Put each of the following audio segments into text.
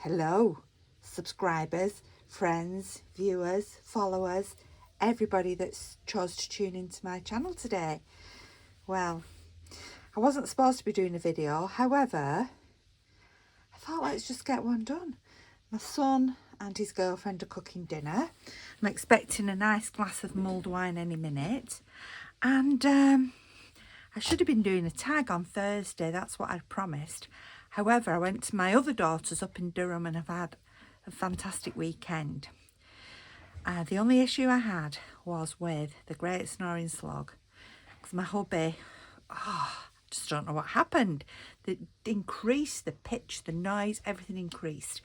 Hello, subscribers, friends, viewers, followers, everybody that's chose to tune into my channel today. Well, I wasn't supposed to be doing a video, however, I thought let's just get one done. My son and his girlfriend are cooking dinner. I'm expecting a nice glass of mulled wine any minute. And I should have been doing a tag on Thursday, that's what I'd promised. However, I went to my other daughter's up in Durham and I've had a fantastic weekend. The only issue I had was with the great snoring slug. Because my hubby, just don't know what happened. It increased, the pitch, the noise, everything increased.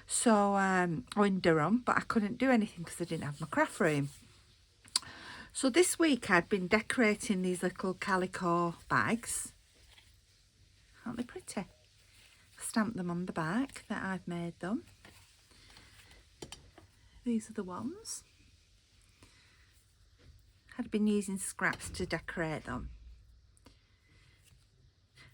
So I'm in Durham, but I couldn't do anything because I didn't have my craft room. So this week I'd been decorating these little calico bags. Aren't they pretty? Stamp them on the back that I've made them. These are the ones. I'd been using scraps to decorate them.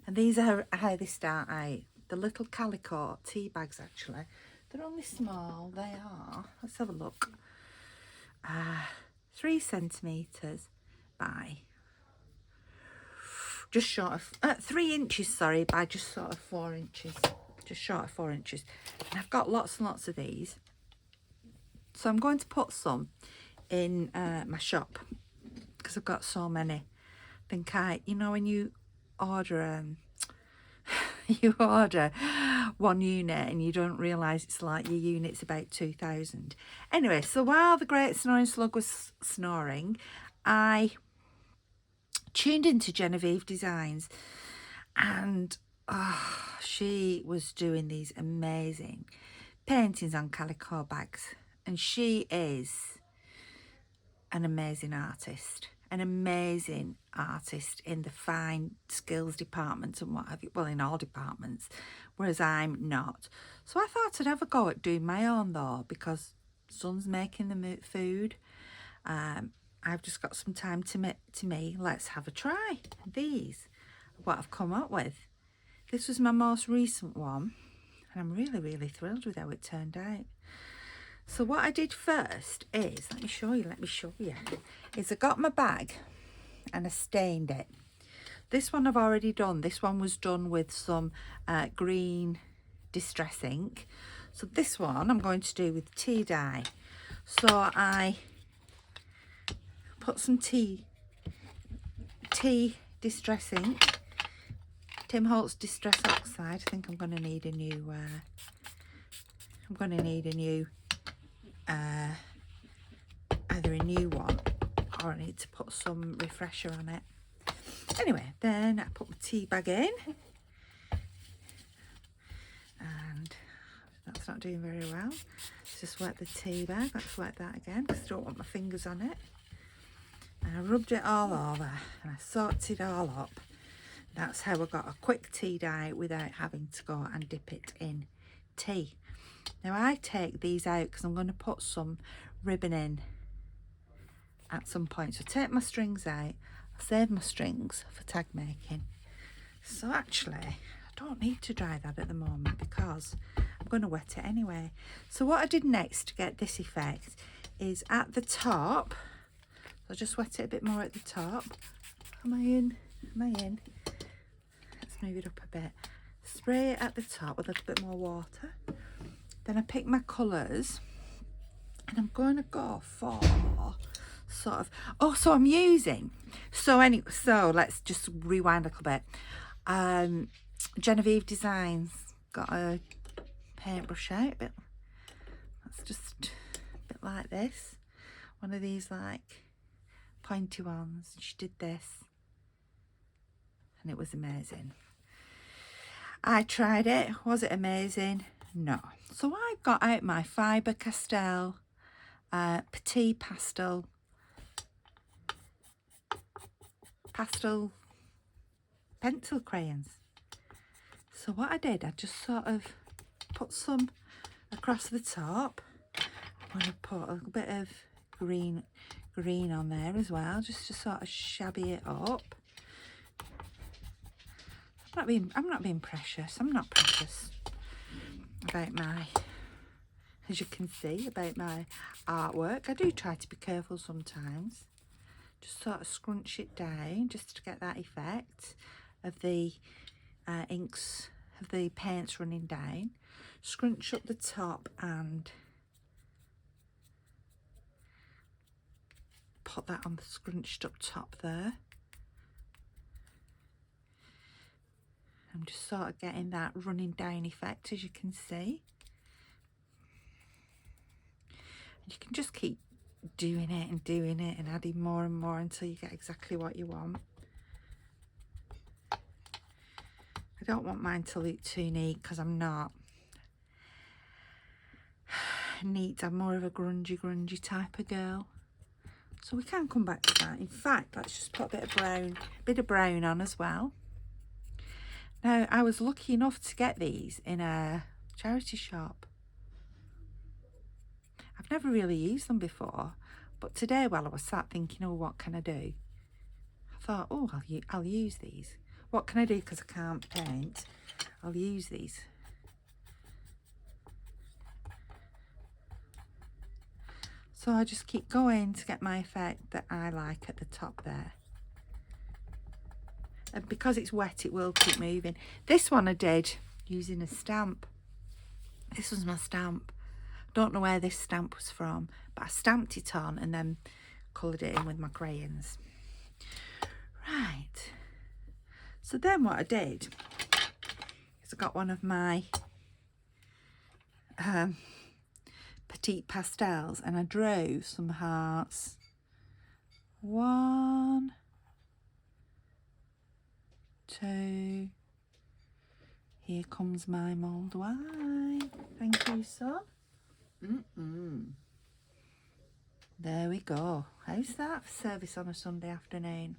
And these are how they start out. The little calico tea bags actually. They're only small, they are. Let's have a look. 3 centimetres by just short of 3 inches, sorry, by just sort of 4 inches, just short of 4 inches. And I've got lots and lots of these, so I'm going to put some in my shop because I've got so many. I think you know, when you order you order one unit and you don't realise it's like your unit's about 2,000. Anyway, so while the great snoring slug was snoring, I tuned into Genevieve Designs, and she was doing these amazing paintings on calico bags, and she is an amazing artist in the fine skills department and what have you, well, in all departments, whereas I'm not. So I thought I'd have a go at doing my own though, because son's making the food. I've just got some time to me. Let's have a try. These are what I've come up with. This was my most recent one, and I'm really thrilled with how it turned out. So what I did first is, let me show you, is I got my bag and I stained it. This one I've already done. This one was done with some green distress ink. So this one I'm going to do with tea dye. So I put some tea distress ink, Tim Holtz Distress Oxide. I think I'm going to need a new either a new one or I need to put some refresher on it. Anyway, then I put my tea bag in, and that's not doing very well. Let's just wet the tea bag. Let's wet that again because I don't want my fingers on it. And I rubbed it all over and I soaked it all up. That's how I got a quick tea dye without having to go and dip it in tea. Now I take these out because I'm going to put some ribbon in at some point. So take my strings out. I'll save my strings for tag making. So actually I don't need to dry that at the moment because I'm going to wet it anyway. So what I did next to get this effect is at the top. I'll just wet it a bit more at the top. Am I in? Let's move it up a bit. Spray it at the top with a little bit more water. Then I pick my colours and I'm going to go for sort of, so I'm using, so let's just rewind a little bit. Genevieve Designs got a paintbrush out, but that's just a bit like this. One of these like pointy ones. She did this and it was amazing. I tried it. Was it amazing? No. So I got out my Faber-Castell Petit Pastel pencil crayons. So what I did, I just sort of put some across the top. I'm going to put a little bit of green on there as well, just to sort of shabby it up. I'm not being precious. I'm not precious. about my, as you can see, about my artwork. I do try to be careful sometimes. Just sort of scrunch it down just to get that effect of the inks, of the paints running down. Scrunch up the top and put that on the scrunched up top there. I'm just sort of getting that running down effect, as you can see. And you can just keep doing it and adding more and more until you get exactly what you want. I don't want mine to look too neat because I'm not neat. I'm more of a grungy type of girl. So we can come back to that. In fact, let's just put a bit of brown on as well. Now, I was lucky enough to get these in a charity shop. I've never really used them before, but today while I was sat thinking, oh, what can I do? I thought, oh, I'll use these. What can I do because I can't paint? I'll use these. So I just keep going to get my effect that I like at the top there. And because it's wet, it will keep moving. This one I did using a stamp. This was my stamp. Don't know where this stamp was from, but I stamped it on and then coloured it in with my crayons. Right. So then what I did is I got one of my petite pastels and I drew some hearts. 1, 2. Here comes my mulled wine. Thank you, son. There we go. How's that for service on a Sunday afternoon?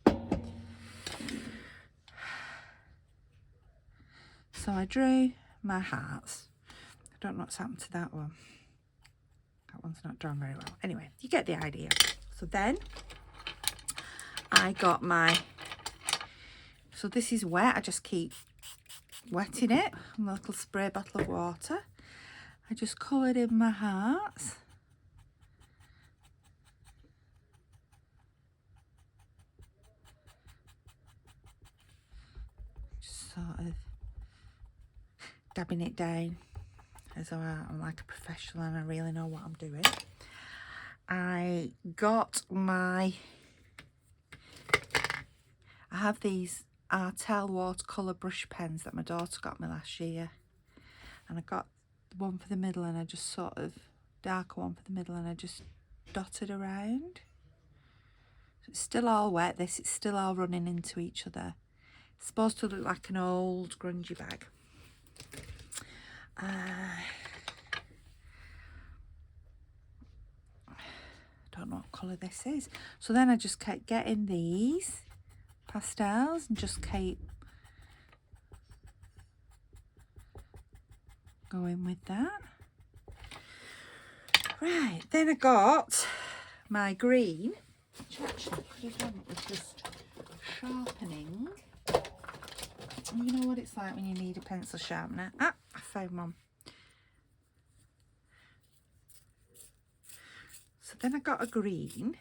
So I drew my hearts. I don't know what's happened to that one. That one's not drawn very well. Anyway, you get the idea. So then I got my, so this is wet. I just keep wetting it with a little spray bottle of water. I just coloured in my hearts. Just sort of dabbing it down as though I'm like a professional and I really know what I'm doing. I got my, I have these Artel watercolour brush pens that my daughter got me last year. And I got one for the middle and I just sort of, darker one for the middle and I just dotted around. So it's still all wet, this, it's still all running into each other. It's supposed to look like an old grungy bag. Don't know what colour this is. So then I just kept getting these pastels and just keep going with that. Right, then I got my green, which actually I could have done with just sharpening. You know what it's like when you need a pencil sharpener. Ah, I found one. So then I got a green.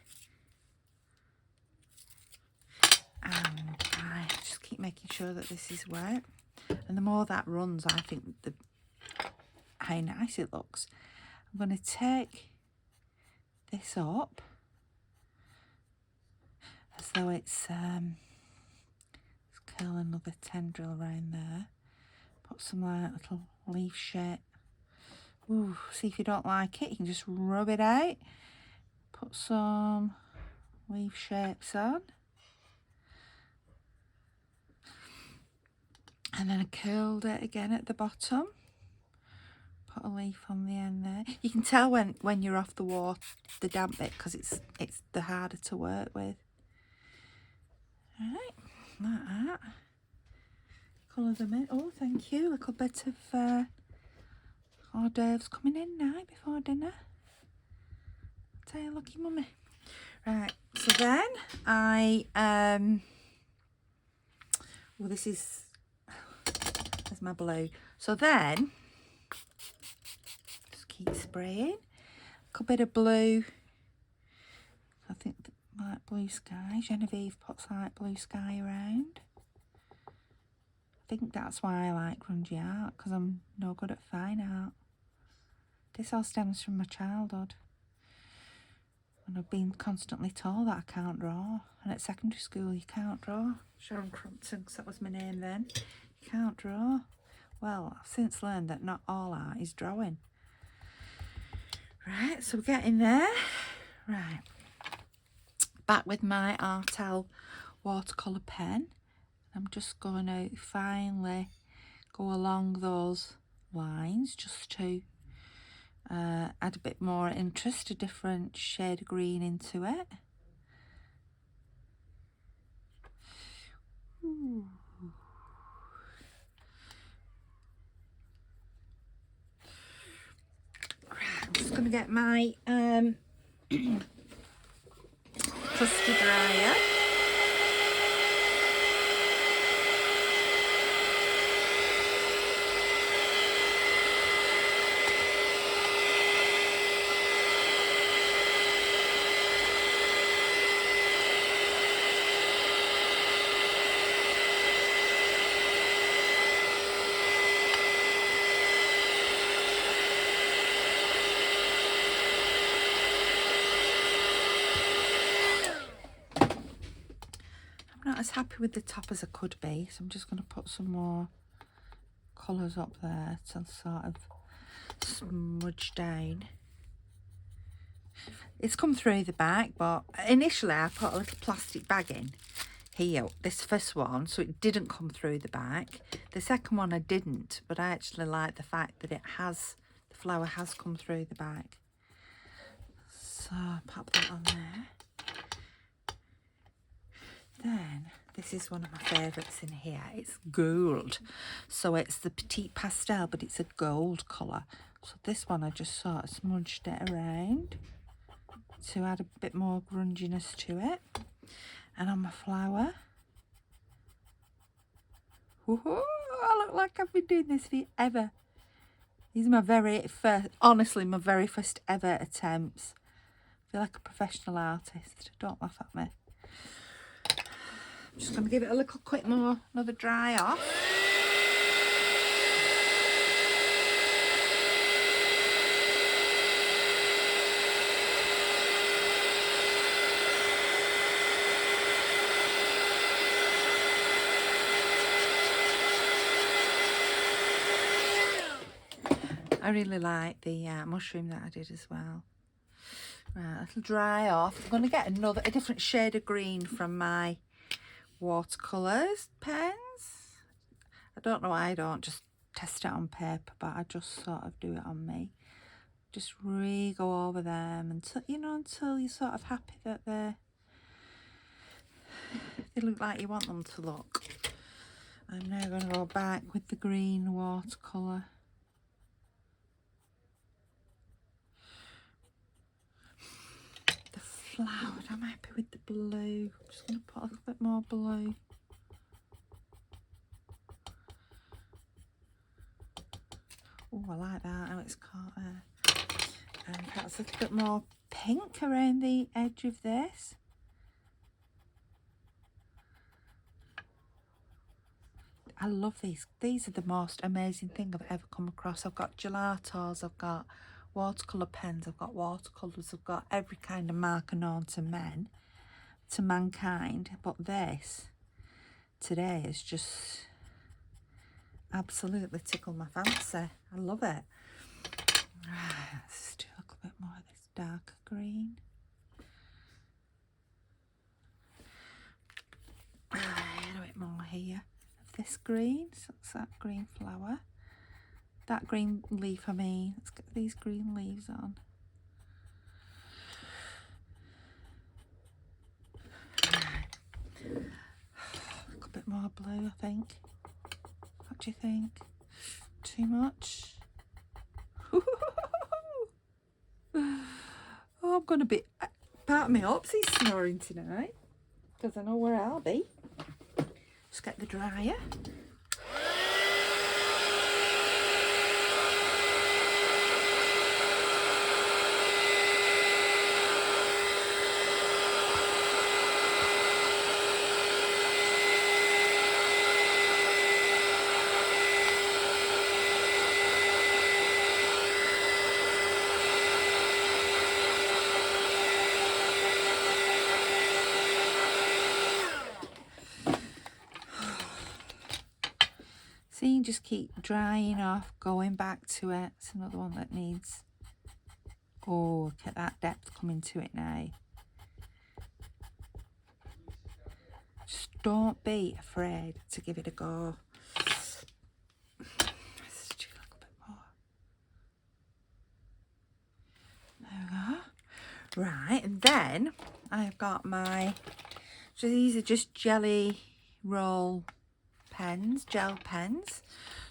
And I just keep making sure that this is wet. And the more that runs, I think how nice it looks. I'm going to take this up as though it's curl another tendril around there. Put some like little leaf shape. Ooh, see if you don't like it, you can just rub it out. Put some leaf shapes on. And then I curled it again at the bottom. Put a leaf on the end there. You can tell when you're off the water, the damp bit, because it's the harder to work with. Right, like that. Colour them in. Oh, thank you. A little bit of hors d'oeuvres coming in now before dinner. I'll tell you, lucky mummy. Right, so then I well, this is, there's my blue. So then keep spraying. A bit of blue. I think light blue sky. Genevieve puts light blue sky around. I think that's why I like grungy art, because I'm no good at fine art. This all stems from my childhood. And I've been constantly told that I can't draw. And at secondary school, you can't draw. Sharon Crumpton, because that was my name then. You can't draw. Well, I've since learned that not all art is drawing. Right, so we're getting there. Right. Back with my Artel watercolour pen. I'm just going to finally go along those lines just to add a bit more interest, a different shade of green into it. Ooh. Right, I'm just going to get my trusty dryer. Not as happy with the top as I could be, so I'm just going to put some more colours up there to sort of smudge down. It's come through the back, but initially I put a little plastic bag in here, this first one, so it didn't come through the back. The second one I didn't, but I actually like the fact that it has, the flower has come through the back. So pop that on there. Then this is one of my favourites in here. It's gold, so it's the Petite Pastel, but it's a gold colour. So this one I just sort of smudged it around to add a bit more grunginess to it. And on my flower, woohoo, I look like I've been doing this forever. These are my very first, honestly, my very first ever attempts. I feel like a professional artist. Don't laugh at me. I'm just going to give it a little quick more, another dry off. I really like the mushroom that I did as well. Right, it'll dry off. I'm going to get a different shade of green from my watercolours pens. I don't know why I don't just test it on paper, but I just sort of do it on me. Just really go over them until, you know, until you're sort of happy that they look like you want them to look. I'm now going to go back with the green watercolour. The flower, I'm happy with the blue. I'm just going to put a little bit more blue. Oh, I like that, how it's caught there. And perhaps a little bit more pink around the edge of this. I love these. These are the most amazing thing I've ever come across. I've got gelatos, I've got watercolour pens, I've got watercolours, I've got every kind of marker known to mankind. But this today is just absolutely tickled my fancy. I love it. Right, let's do a little bit more of this darker green. Right, a bit more here of this green. So that's that green flower. That green leaf, I mean. Let's get these green leaves on. Right. A little bit more blue, I think. What do you think? Too much? Oh, I'm going to be... Part of me hopes he's snoring tonight, because I know where I'll be. Just get the dryer. just keep drying off, going back to it. It's another one that needs, oh, look at that depth coming to it now. Just don't be afraid to give it a go. Let's do a little bit more. There we go. Right, and then I've got my, so these are just jelly roll pens, gel pens.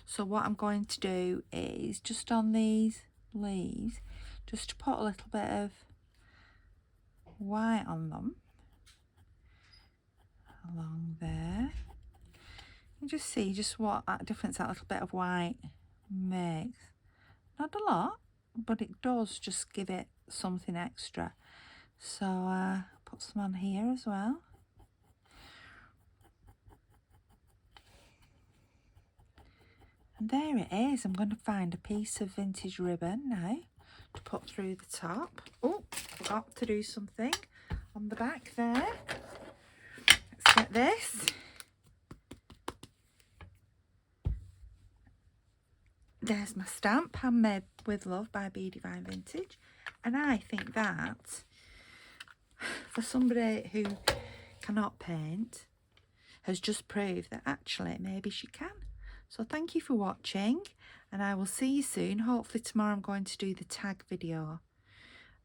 So what I'm going to do is just on these leaves, just to put a little bit of white on them along there. You just see just what that difference that little bit of white makes. Not a lot, but it does just give it something extra. So put some on here as well. And there it is. I'm going to find a piece of vintage ribbon now to put through the top. Oh, forgot to do something on the back there. Let's get this. There's my stamp, handmade with love by Be Divine Vintage. And I think that for somebody who cannot paint has just proved that actually maybe she can. So thank you for watching, and I will see you soon. Hopefully tomorrow I'm going to do the tag video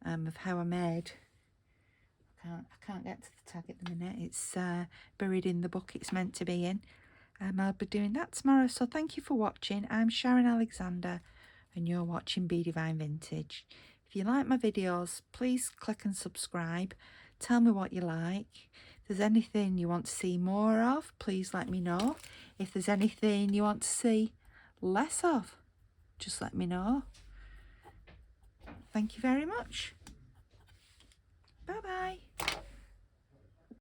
of how I made. I can't get to the tag at the minute. It's buried in the book it's meant to be in. I'll be doing that tomorrow. So thank you for watching. I'm Sharon Alexander and you're watching Be Divine Vintage. If you like my videos, please click and subscribe. Tell me what you like. If there's anything you want to see more of, please let me know. If there's anything you want to see less of, just let me know. Thank you very much. Bye-bye.